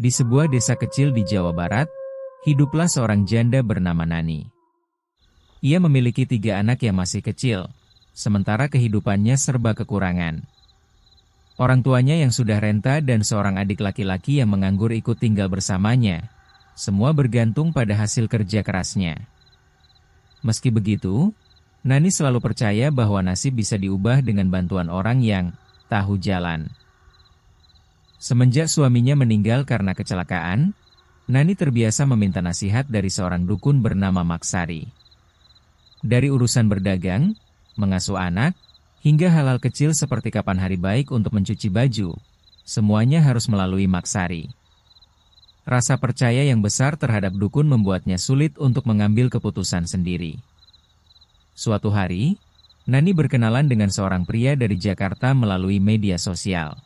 Di sebuah desa kecil di Jawa Barat, hiduplah seorang janda bernama Nani. Ia memiliki 3 anak yang masih kecil, sementara kehidupannya serba kekurangan. Orang tuanya yang sudah renta dan seorang adik laki-laki yang menganggur ikut tinggal bersamanya. Semua bergantung pada hasil kerja kerasnya. Meski begitu, Nani selalu percaya bahwa nasib bisa diubah dengan bantuan orang yang tahu jalan. Semenjak suaminya meninggal karena kecelakaan, Nani terbiasa meminta nasihat dari seorang dukun bernama Maksari. Dari urusan berdagang, mengasuh anak, hingga hal-hal kecil seperti kapan hari baik untuk mencuci baju, semuanya harus melalui Maksari. Rasa percaya yang besar terhadap dukun membuatnya sulit untuk mengambil keputusan sendiri. Suatu hari, Nani berkenalan dengan seorang pria dari Jakarta melalui media sosial.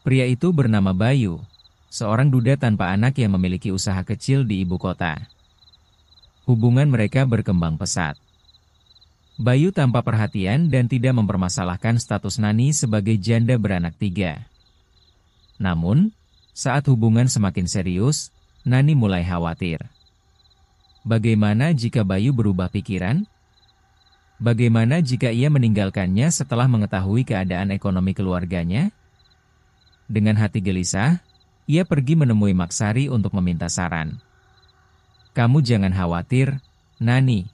Pria itu bernama Bayu, seorang duda tanpa anak yang memiliki usaha kecil di ibu kota. Hubungan mereka berkembang pesat. Bayu tanpa perhatian dan tidak mempermasalahkan status Nani sebagai janda beranak 3. Namun, saat hubungan semakin serius, Nani mulai khawatir. Bagaimana jika Bayu berubah pikiran? Bagaimana jika ia meninggalkannya setelah mengetahui keadaan ekonomi keluarganya? Dengan hati gelisah, ia pergi menemui Maksari untuk meminta saran. "Kamu jangan khawatir, Nani.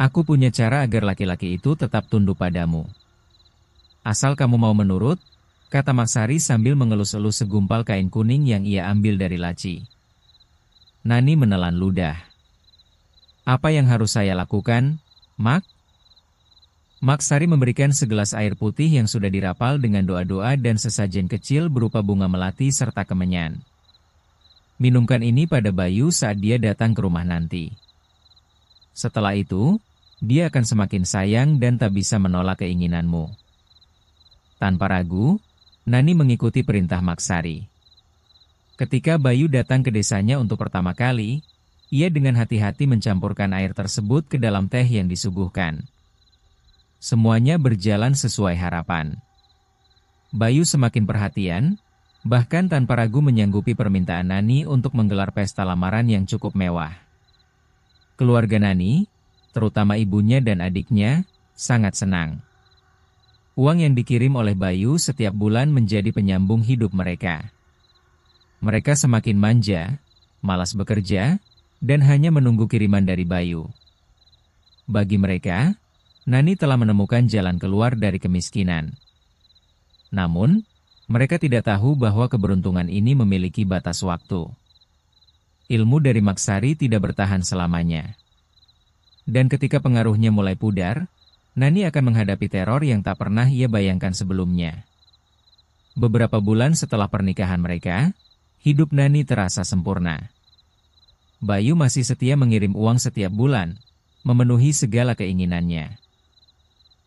Aku punya cara agar laki-laki itu tetap tunduk padamu. Asal kamu mau menurut," kata Maksari sambil mengelus-elus segumpal kain kuning yang ia ambil dari laci. Nani menelan ludah. "Apa yang harus saya lakukan, Mak?" Maksari memberikan segelas air putih yang sudah dirapal dengan doa-doa dan sesajen kecil berupa bunga melati serta kemenyan. "Minumkan ini pada Bayu saat dia datang ke rumah nanti. Setelah itu, dia akan semakin sayang dan tak bisa menolak keinginanmu." Tanpa ragu, Nani mengikuti perintah Maksari. Ketika Bayu datang ke desanya untuk pertama kali, ia dengan hati-hati mencampurkan air tersebut ke dalam teh yang disuguhkan. Semuanya berjalan sesuai harapan. Bayu semakin perhatian, bahkan tanpa ragu menyanggupi permintaan Nani untuk menggelar pesta lamaran yang cukup mewah. Keluarga Nani, terutama ibunya dan adiknya, sangat senang. Uang yang dikirim oleh Bayu setiap bulan menjadi penyambung hidup mereka. Mereka semakin manja, malas bekerja, dan hanya menunggu kiriman dari Bayu. Bagi mereka, Nani telah menemukan jalan keluar dari kemiskinan. Namun, mereka tidak tahu bahwa keberuntungan ini memiliki batas waktu. Ilmu dari Maksari tidak bertahan selamanya. Dan ketika pengaruhnya mulai pudar, Nani akan menghadapi teror yang tak pernah ia bayangkan sebelumnya. Beberapa bulan setelah pernikahan mereka, hidup Nani terasa sempurna. Bayu masih setia mengirim uang setiap bulan, memenuhi segala keinginannya.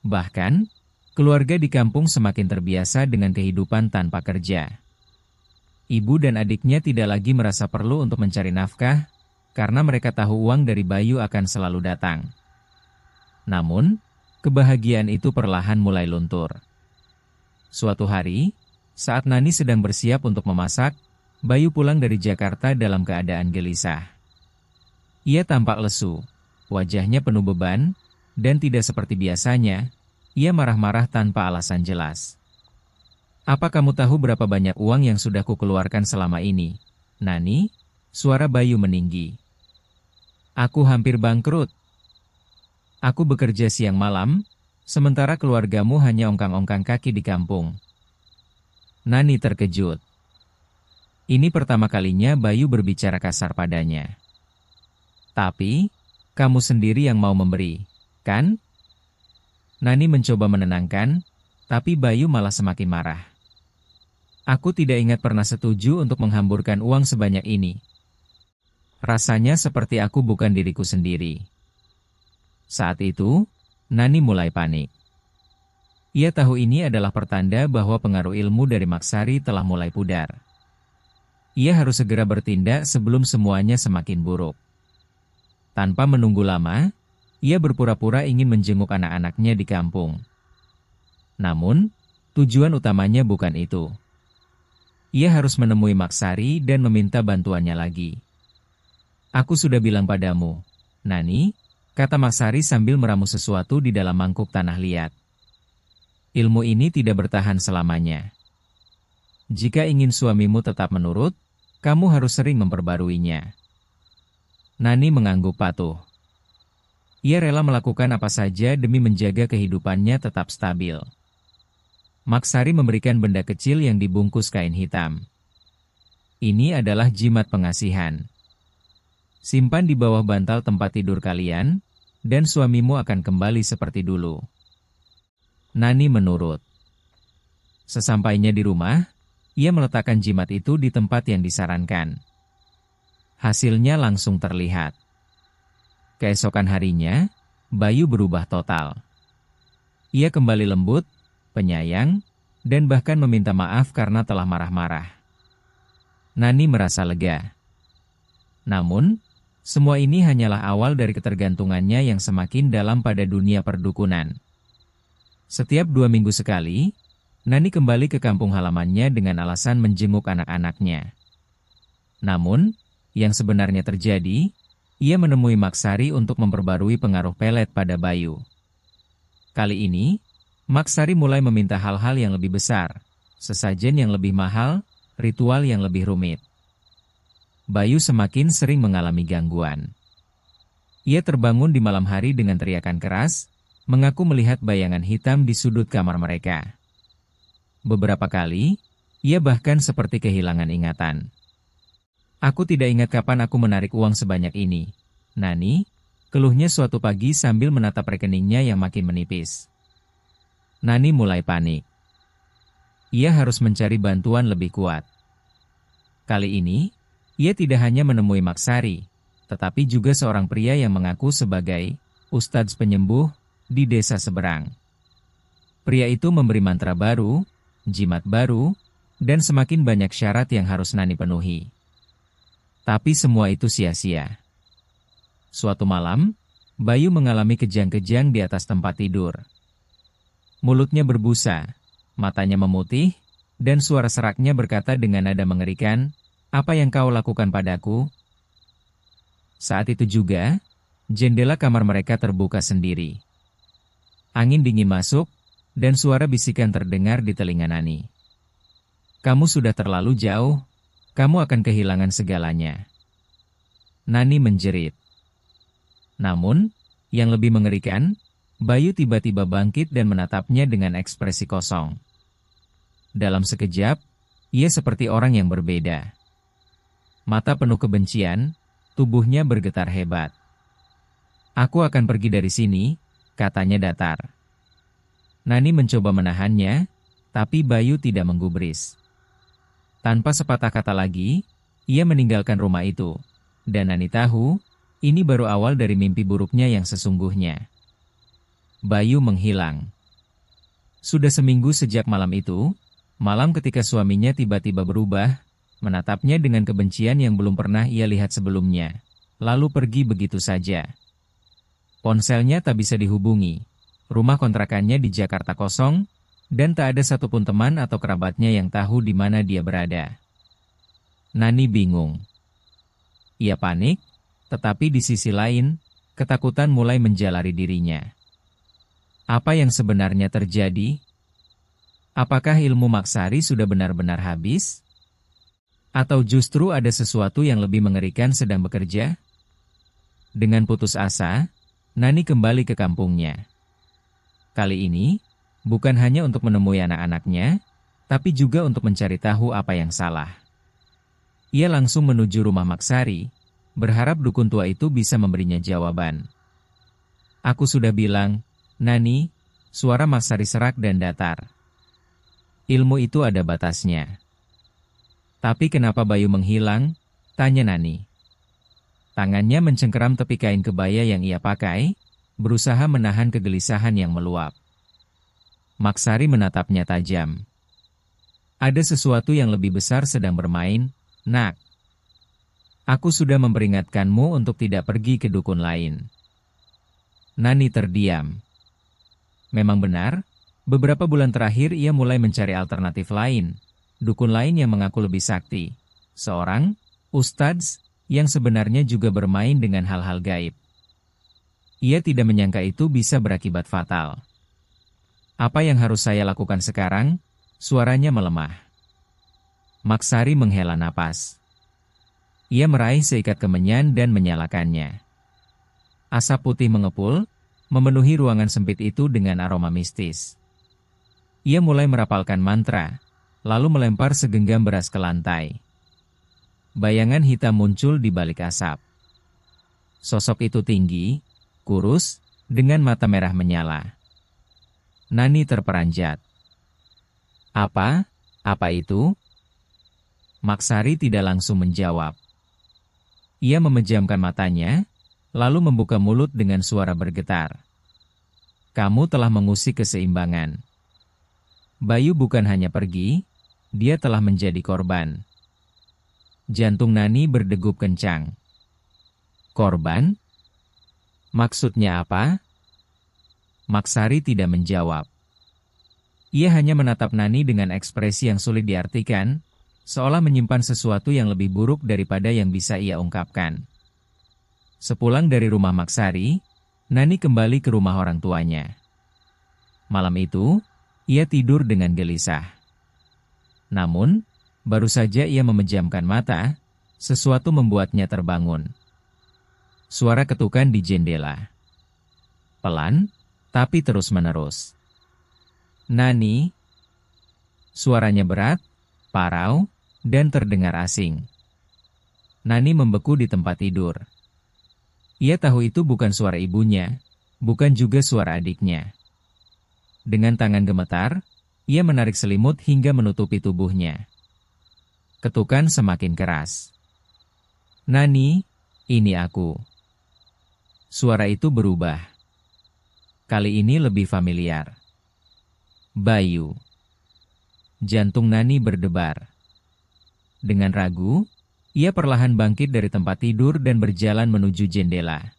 Bahkan, keluarga di kampung semakin terbiasa dengan kehidupan tanpa kerja. Ibu dan adiknya tidak lagi merasa perlu untuk mencari nafkah, karena mereka tahu uang dari Bayu akan selalu datang. Namun, kebahagiaan itu perlahan mulai luntur. Suatu hari, saat Nani sedang bersiap untuk memasak, Bayu pulang dari Jakarta dalam keadaan gelisah. Ia tampak lesu, wajahnya penuh beban, dan tidak seperti biasanya, ia marah-marah tanpa alasan jelas. "Apa kamu tahu berapa banyak uang yang sudah kukeluarkan selama ini, Nani?" Suara Bayu meninggi. "Aku hampir bangkrut. Aku bekerja siang malam, sementara keluargamu hanya ongkang-ongkang kaki di kampung." Nani terkejut. Ini pertama kalinya Bayu berbicara kasar padanya. "Tapi, kamu sendiri yang mau memberi, kan?" Nani mencoba menenangkan, tapi Bayu malah semakin marah. "Aku tidak ingat pernah setuju untuk menghamburkan uang sebanyak ini. Rasanya seperti aku bukan diriku sendiri." Saat itu, Nani mulai panik. Ia tahu ini adalah pertanda bahwa pengaruh ilmu dari Maksari telah mulai pudar. Ia harus segera bertindak sebelum semuanya semakin buruk. Tanpa menunggu lama, ia berpura-pura ingin menjenguk anak-anaknya di kampung. Namun, tujuan utamanya bukan itu. Ia harus menemui Maksari dan meminta bantuannya lagi. Aku sudah bilang padamu, Nani, kata Maksari sambil meramu sesuatu di dalam mangkuk tanah liat. Ilmu ini tidak bertahan selamanya. Jika ingin suamimu tetap menurut, kamu harus sering memperbaruinya. Nani mengangguk patuh. Ia rela melakukan apa saja demi menjaga kehidupannya tetap stabil. Maksari memberikan benda kecil yang dibungkus kain hitam. Ini adalah jimat pengasihan. Simpan di bawah bantal tempat tidur kalian, dan suamimu akan kembali seperti dulu. Nani menurut. Sesampainya di rumah, ia meletakkan jimat itu di tempat yang disarankan. Hasilnya langsung terlihat. Keesokan harinya, Bayu berubah total. Ia kembali lembut, penyayang, dan bahkan meminta maaf karena telah marah-marah. Nani merasa lega. Namun, semua ini hanyalah awal dari ketergantungannya yang semakin dalam pada dunia perdukunan. Setiap 2 minggu sekali, Nani kembali ke kampung halamannya dengan alasan menjenguk anak-anaknya. Namun, yang sebenarnya terjadi, ia menemui Maksari untuk memperbarui pengaruh pelet pada Bayu. Kali ini, Maksari mulai meminta hal-hal yang lebih besar, sesajen yang lebih mahal, ritual yang lebih rumit. Bayu semakin sering mengalami gangguan. Ia terbangun di malam hari dengan teriakan keras, mengaku melihat bayangan hitam di sudut kamar mereka. Beberapa kali, ia bahkan seperti kehilangan ingatan. Aku tidak ingat kapan aku menarik uang sebanyak ini, Nani, keluhnya suatu pagi sambil menatap rekeningnya yang makin menipis. Nani mulai panik. Ia harus mencari bantuan lebih kuat. Kali ini, ia tidak hanya menemui Maksari, tetapi juga seorang pria yang mengaku sebagai ustadz penyembuh di desa seberang. Pria itu memberi mantra baru, jimat baru, dan semakin banyak syarat yang harus Nani penuhi. Tapi semua itu sia-sia. Suatu malam, Bayu mengalami kejang-kejang di atas tempat tidur. Mulutnya berbusa, matanya memutih, dan suara seraknya berkata dengan nada mengerikan, "Apa yang kau lakukan padaku?" Saat itu juga, jendela kamar mereka terbuka sendiri. Angin dingin masuk, dan suara bisikan terdengar di telinga Nani. "Kamu sudah terlalu jauh, kamu akan kehilangan segalanya." Nani menjerit. Namun, yang lebih mengerikan, Bayu tiba-tiba bangkit dan menatapnya dengan ekspresi kosong. Dalam sekejap, ia seperti orang yang berbeda. Mata penuh kebencian, tubuhnya bergetar hebat. "Aku akan pergi dari sini," katanya datar. Nani mencoba menahannya, tapi Bayu tidak menggubris. Tanpa sepatah kata lagi, ia meninggalkan rumah itu. Dan Nani tahu, ini baru awal dari mimpi buruknya yang sesungguhnya. Bayu menghilang. Sudah seminggu sejak malam itu, malam ketika suaminya tiba-tiba berubah, menatapnya dengan kebencian yang belum pernah ia lihat sebelumnya, lalu pergi begitu saja. Ponselnya tak bisa dihubungi, rumah kontrakannya di Jakarta kosong, dan tak ada satupun teman atau kerabatnya yang tahu di mana dia berada. Nani bingung. Ia panik, tetapi di sisi lain, ketakutan mulai menjalari dirinya. Apa yang sebenarnya terjadi? Apakah ilmu Maksari sudah benar-benar habis? Atau justru ada sesuatu yang lebih mengerikan sedang bekerja? Dengan putus asa, Nani kembali ke kampungnya. Kali ini, bukan hanya untuk menemui anak-anaknya, tapi juga untuk mencari tahu apa yang salah. Ia langsung menuju rumah Maksari, berharap dukun tua itu bisa memberinya jawaban. "Aku sudah bilang, Nani," suara Maksari serak dan datar. "Ilmu itu ada batasnya." "Tapi kenapa Bayu menghilang?" tanya Nani. Tangannya mencengkeram tepi kain kebaya yang ia pakai, berusaha menahan kegelisahan yang meluap. Maksari menatapnya tajam. "Ada sesuatu yang lebih besar sedang bermain, Nak. Aku sudah memperingatkanmu untuk tidak pergi ke dukun lain." Nani terdiam. Memang benar, beberapa bulan terakhir ia mulai mencari alternatif lain, dukun lain yang mengaku lebih sakti. Seorang ustadz yang sebenarnya juga bermain dengan hal-hal gaib. Ia tidak menyangka itu bisa berakibat fatal. Apa yang harus saya lakukan sekarang? Suaranya melemah. Maksari menghela napas. Ia meraih seikat kemenyan dan menyalakannya. Asap putih mengepul, memenuhi ruangan sempit itu dengan aroma mistis. Ia mulai merapalkan mantra, lalu melempar segenggam beras ke lantai. Bayangan hitam muncul di balik asap. Sosok itu tinggi, kurus, dengan mata merah menyala. Nani terperanjat. Apa? Apa itu? Maksari tidak langsung menjawab. Ia memejamkan matanya, lalu membuka mulut dengan suara bergetar. Kamu telah mengusik keseimbangan. Bayu bukan hanya pergi, dia telah menjadi korban. Jantung Nani berdegup kencang. Korban? Maksudnya apa? Maksari tidak menjawab. Ia hanya menatap Nani dengan ekspresi yang sulit diartikan, seolah menyimpan sesuatu yang lebih buruk daripada yang bisa ia ungkapkan. Sepulang dari rumah Maksari, Nani kembali ke rumah orang tuanya. Malam itu, ia tidur dengan gelisah. Namun, baru saja ia memejamkan mata, sesuatu membuatnya terbangun. Suara ketukan di jendela. Pelan, tapi terus-menerus. Nani. Suaranya berat, parau, dan terdengar asing. Nani membeku di tempat tidur. Ia tahu itu bukan suara ibunya, bukan juga suara adiknya. Dengan tangan gemetar, ia menarik selimut hingga menutupi tubuhnya. Ketukan semakin keras. Nani, ini aku. Suara itu berubah. Kali ini lebih familiar. Bayu. Jantung Nani berdebar. Dengan ragu, ia perlahan bangkit dari tempat tidur dan berjalan menuju jendela.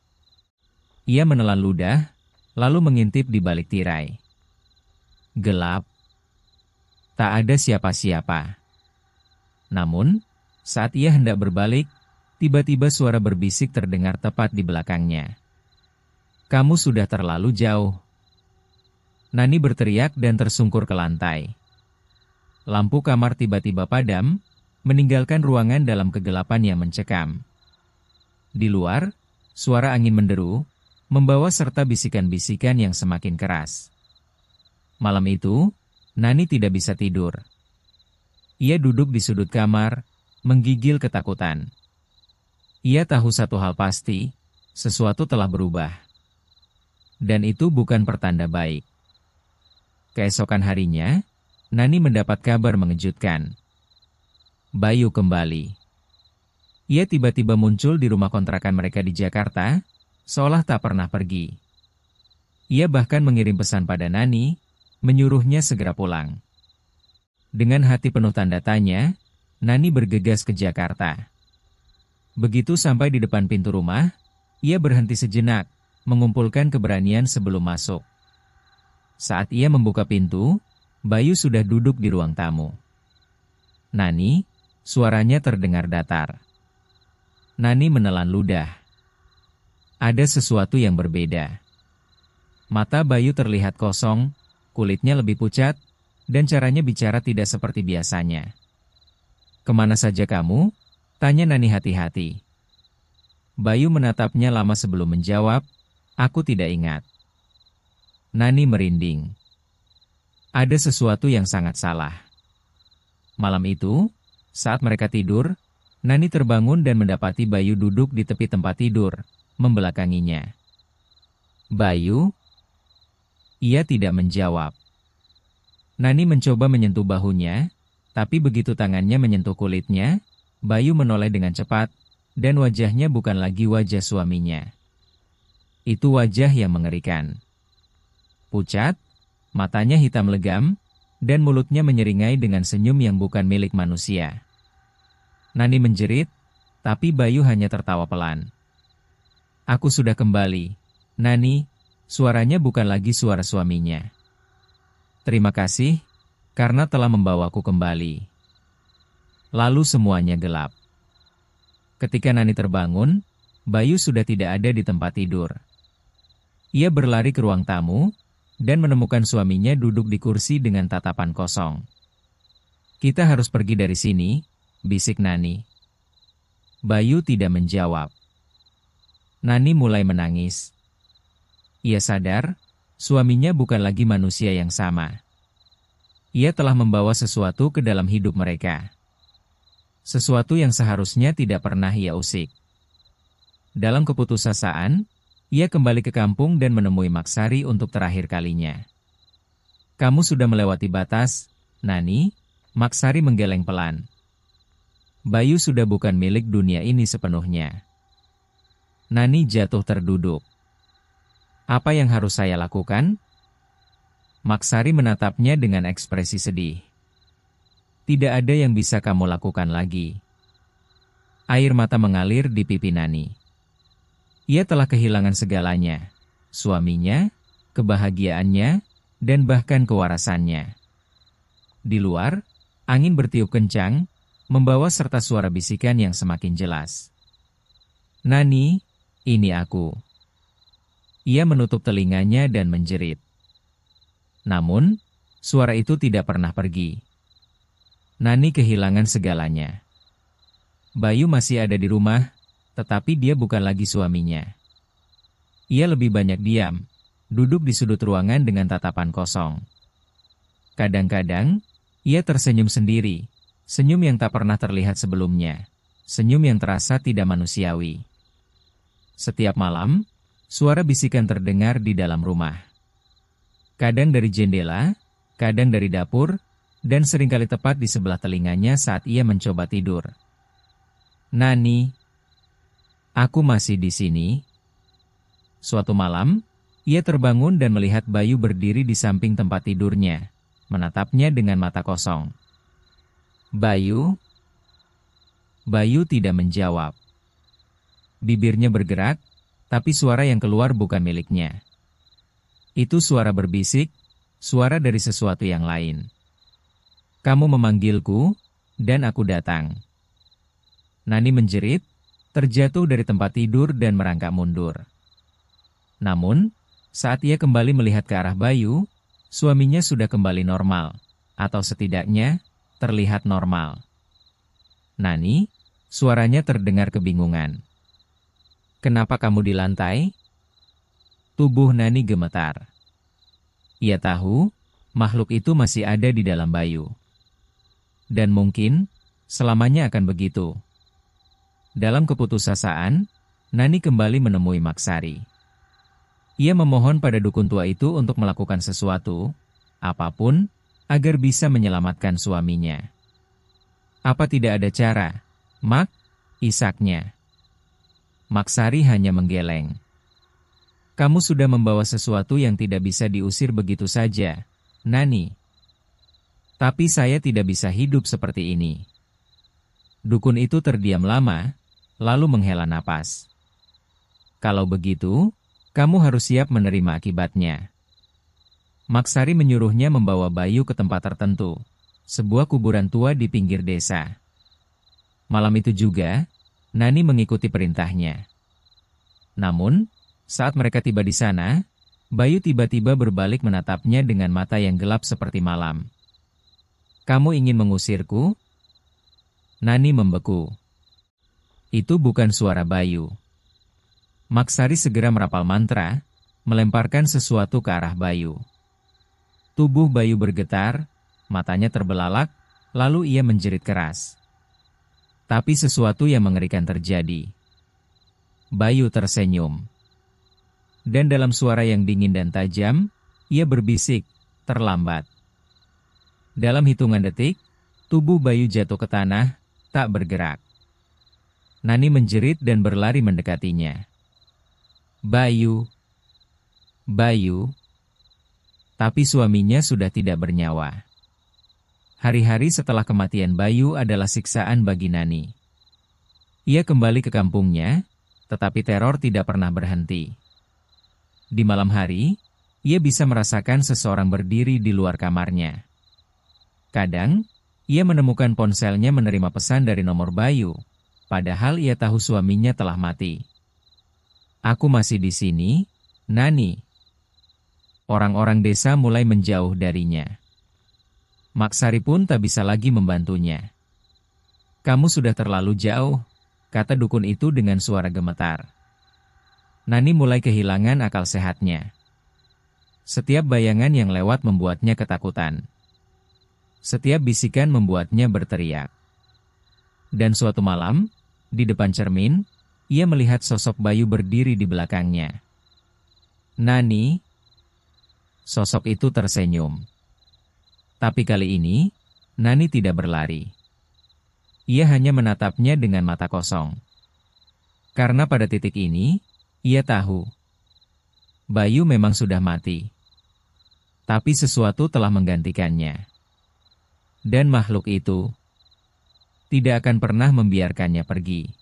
Ia menelan ludah, lalu mengintip di balik tirai. Gelap. Tak ada siapa-siapa. Namun, saat ia hendak berbalik, tiba-tiba suara berbisik terdengar tepat di belakangnya. Kamu sudah terlalu jauh. Nani berteriak dan tersungkur ke lantai. Lampu kamar tiba-tiba padam, meninggalkan ruangan dalam kegelapan yang mencekam. Di luar, suara angin menderu, membawa serta bisikan-bisikan yang semakin keras. Malam itu, Nani tidak bisa tidur. Ia duduk di sudut kamar, menggigil ketakutan. Ia tahu satu hal pasti, sesuatu telah berubah. Dan itu bukan pertanda baik. Keesokan harinya, Nani mendapat kabar mengejutkan. Bayu kembali. Ia tiba-tiba muncul di rumah kontrakan mereka di Jakarta, seolah tak pernah pergi. Ia bahkan mengirim pesan pada Nani, menyuruhnya segera pulang. Dengan hati penuh tanda tanya, Nani bergegas ke Jakarta. Begitu sampai di depan pintu rumah, ia berhenti sejenak, mengumpulkan keberanian sebelum masuk. Saat ia membuka pintu, Bayu sudah duduk di ruang tamu. Nani, suaranya terdengar datar. Nani menelan ludah. Ada sesuatu yang berbeda. Mata Bayu terlihat kosong, kulitnya lebih pucat, dan caranya bicara tidak seperti biasanya. Kemana saja kamu? Tanya Nani hati-hati. Bayu menatapnya lama sebelum menjawab, aku tidak ingat. Nani merinding. Ada sesuatu yang sangat salah. Malam itu, saat mereka tidur, Nani terbangun dan mendapati Bayu duduk di tepi tempat tidur, membelakanginya. Bayu? Ia tidak menjawab. Nani mencoba menyentuh bahunya, tapi begitu tangannya menyentuh kulitnya, Bayu menoleh dengan cepat, dan wajahnya bukan lagi wajah suaminya. Itu wajah yang mengerikan. Pucat, matanya hitam legam, dan mulutnya menyeringai dengan senyum yang bukan milik manusia. Nani menjerit, tapi Bayu hanya tertawa pelan. Aku sudah kembali, Nani, suaranya bukan lagi suara suaminya. Terima kasih, karena telah membawaku kembali. lalu semuanya gelap. Ketika Nani terbangun, Bayu sudah tidak ada di tempat tidur. Ia berlari ke ruang tamu, dan menemukan suaminya duduk di kursi dengan tatapan kosong. "Kita harus pergi dari sini," bisik Nani. Bayu tidak menjawab. Nani mulai menangis. Ia sadar, suaminya bukan lagi manusia yang sama. Ia telah membawa sesuatu ke dalam hidup mereka. Sesuatu yang seharusnya tidak pernah ia usik. Dalam keputusasaan, ia kembali ke kampung dan menemui Maksari untuk terakhir kalinya. "Kamu sudah melewati batas, Nani," Maksari menggeleng pelan. Bayu sudah bukan milik dunia ini sepenuhnya. Nani jatuh terduduk. "Apa yang harus saya lakukan?" Maksari menatapnya dengan ekspresi sedih. "Tidak ada yang bisa kamu lakukan lagi." Air mata mengalir di pipi Nani. Ia telah kehilangan segalanya, suaminya, kebahagiaannya, dan bahkan kewarasannya. Di luar, angin bertiup kencang, membawa serta suara bisikan yang semakin jelas. "Nani, ini aku." Ia menutup telinganya dan menjerit. Namun, suara itu tidak pernah pergi. Nani kehilangan segalanya. Bayu masih ada di rumah, tetapi dia bukan lagi suaminya. Ia lebih banyak diam, duduk di sudut ruangan dengan tatapan kosong. Kadang-kadang, ia tersenyum sendiri, senyum yang tak pernah terlihat sebelumnya, senyum yang terasa tidak manusiawi. Setiap malam, suara bisikan terdengar di dalam rumah. Kadang dari jendela, kadang dari dapur, dan seringkali tepat di sebelah telinganya saat ia mencoba tidur. "Nani, aku masih di sini." Suatu malam, ia terbangun dan melihat Bayu berdiri di samping tempat tidurnya, menatapnya dengan mata kosong. "Bayu?" Bayu tidak menjawab. Bibirnya bergerak, tapi suara yang keluar bukan miliknya. Itu suara berbisik, suara dari sesuatu yang lain. "Kamu memanggilku, dan aku datang." Nani menjerit, terjatuh dari tempat tidur dan merangkak mundur. Namun, saat ia kembali melihat ke arah Bayu, suaminya sudah kembali normal, atau setidaknya terlihat normal. "Nani," suaranya terdengar kebingungan. "Kenapa kamu di lantai?" Tubuh Nani gemetar. Ia tahu, makhluk itu masih ada di dalam Bayu. Dan mungkin, selamanya akan begitu. Dalam keputusasaan, Nani kembali menemui Maksari. Ia memohon pada dukun tua itu untuk melakukan sesuatu, apapun, agar bisa menyelamatkan suaminya. "Apa tidak ada cara, Mak?" isaknya. Maksari hanya menggeleng. "Kamu sudah membawa sesuatu yang tidak bisa diusir begitu saja, Nani. Tapi saya tidak bisa hidup seperti ini." Dukun itu terdiam lama, lalu menghela napas. "Kalau begitu, kamu harus siap menerima akibatnya." Maksari menyuruhnya membawa Bayu ke tempat tertentu, sebuah kuburan tua di pinggir desa. Malam itu juga, Nani mengikuti perintahnya. Namun, saat mereka tiba di sana, Bayu tiba-tiba berbalik menatapnya dengan mata yang gelap seperti malam. "Kamu ingin mengusirku?" Nani membeku. Itu bukan suara Bayu. Maksari segera merapal mantra, melemparkan sesuatu ke arah Bayu. Tubuh Bayu bergetar, matanya terbelalak, lalu ia menjerit keras. Tapi sesuatu yang mengerikan terjadi. Bayu tersenyum. Dan dalam suara yang dingin dan tajam, ia berbisik, "Terlambat." Dalam hitungan detik, tubuh Bayu jatuh ke tanah, tak bergerak. Nani menjerit dan berlari mendekatinya. "Bayu, Bayu." Tapi suaminya sudah tidak bernyawa. Hari-hari setelah kematian Bayu adalah siksaan bagi Nani. Ia kembali ke kampungnya, tetapi teror tidak pernah berhenti. Di malam hari, ia bisa merasakan seseorang berdiri di luar kamarnya. Kadang, Ia menemukan ponselnya menerima pesan dari nomor Bayu, padahal ia tahu suaminya telah mati. "Aku masih di sini, Nani." Orang-orang desa mulai menjauh darinya. Maksari pun tak bisa lagi membantunya. "Kamu sudah terlalu jauh," kata dukun itu dengan suara gemetar. Nani mulai kehilangan akal sehatnya. Setiap bayangan yang lewat membuatnya ketakutan. Setiap bisikan membuatnya berteriak. Dan suatu malam, di depan cermin, ia melihat sosok Bayu berdiri di belakangnya. "Nani?" Sosok itu tersenyum. Tapi kali ini, Nani tidak berlari. Ia hanya menatapnya dengan mata kosong. Karena pada titik ini, ia tahu Bayu memang sudah mati. Tapi sesuatu telah menggantikannya. Dan makhluk itu tidak akan pernah membiarkannya pergi.